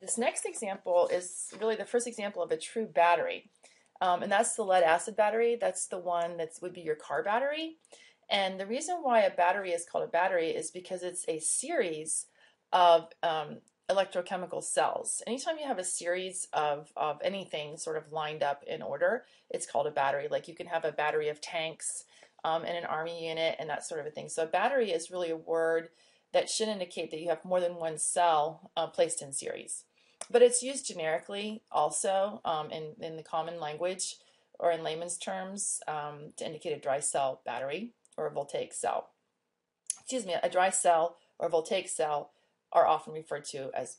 This next example is really the first example of a true battery. And that's the lead acid battery. That's the one that would be your car battery. And the reason why a battery is called a battery is because it's a series of electrochemical cells. Anytime you have a series of anything sort of lined up in order, it's called a battery. Like you can have a battery of tanks in an army unit and that sort of a thing. So a battery is really a word that should indicate that you have more than one cell placed in series. But it's used generically also in the common language or in layman's terms to indicate a dry cell battery or a voltaic cell. Excuse me, a dry cell or a voltaic cell are often referred to as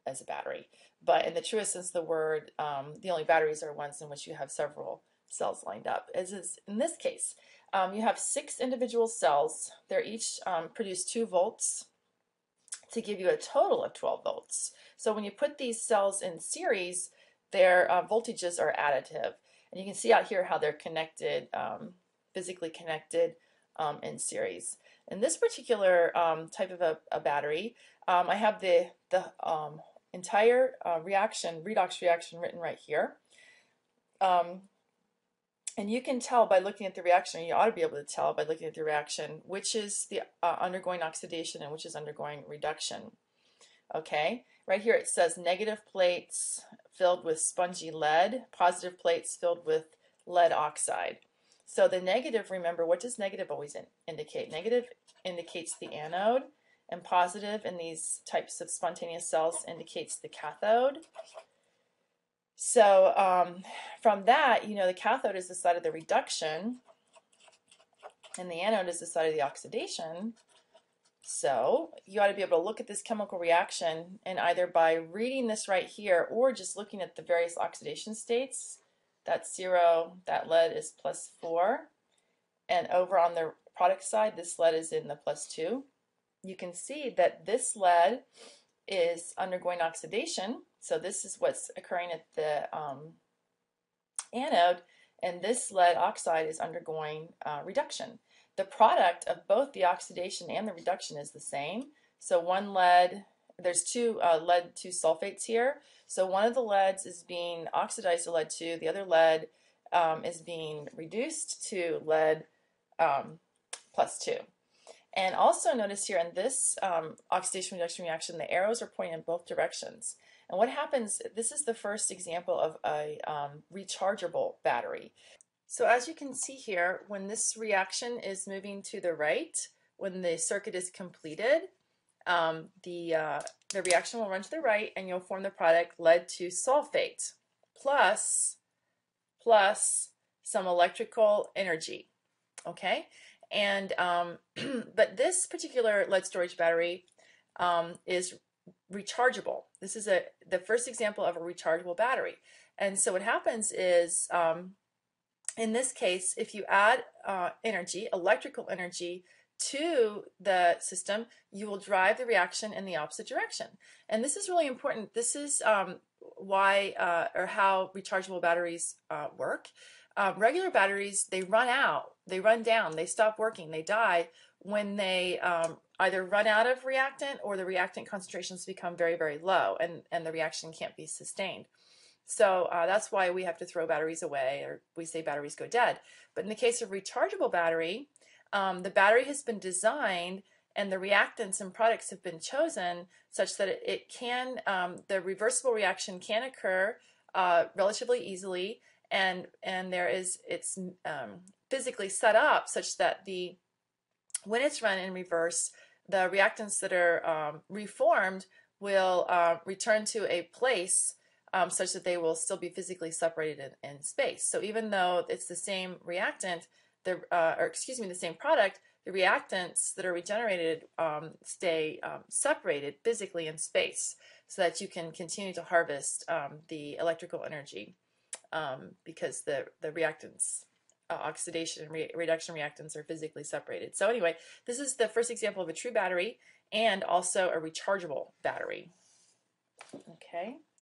a battery. But in the truest sense of the word, the only batteries are ones in which you have several cells lined up. As is in this case, you have 6 individual cells. They're each produce 2 volts to give you a total of 12 volts. So when you put these cells in series, their voltages are additive. And you can see out here how they're connected, physically connected in series. In this particular type of a battery, I have the entire redox reaction written right here. And you can tell by looking at the reaction, you ought to be able to tell by looking at the reaction, which is the undergoing oxidation and which is undergoing reduction. Okay, right here it says negative plates filled with spongy lead, positive plates filled with lead oxide. So the negative, remember, what does negative always indicate? Negative indicates the anode, and positive in these types of spontaneous cells indicates the cathode. So from that, you know, the cathode is the side of the reduction and the anode is the side of the oxidation. So you ought to be able to look at this chemical reaction and either by reading this right here or just looking at the various oxidation states. That's 0, that lead is +4, and over on the product side, this lead is in the +2. You can see that this lead is undergoing oxidation, so this is what's occurring at the anode, and this lead oxide is undergoing reduction. The product of both the oxidation and the reduction is the same. So one lead, there's 2 lead 2 sulfates here, so one of the leads is being oxidized to lead 2, the other lead is being reduced to lead +2. And also notice here in this oxidation reduction reaction, the arrows are pointing in both directions. And what happens, this is the first example of a rechargeable battery. So as you can see here, when this reaction is moving to the right, when the circuit is completed, the reaction will run to the right and you'll form the product lead 2 sulfate plus some electrical energy. Okay? And but this particular lead storage battery is rechargeable. This is the first example of a rechargeable battery. And so what happens is, in this case, if you add energy, electrical energy, to the system, you will drive the reaction in the opposite direction. And this is really important. This is why or how rechargeable batteries work. Regular batteries, they run out, they run down, they stop working, they die when they either run out of reactant or the reactant concentrations become very, very low and the reaction can't be sustained. So that's why we have to throw batteries away, or we say batteries go dead. But in the case of rechargeable battery, the battery has been designed and the reactants and products have been chosen such that it can, the reversible reaction can occur relatively easily, and it's physically set up such that when it's run in reverse, the reactants that are reformed will return to a place such that they will still be physically separated in space. So even though it's the same reactant, the same product, the reactants that are regenerated stay separated physically in space so that you can continue to harvest the electrical energy because the reactants, oxidation and reduction reactants are physically separated. So anyway, this is the first example of a true battery and also a rechargeable battery. Okay.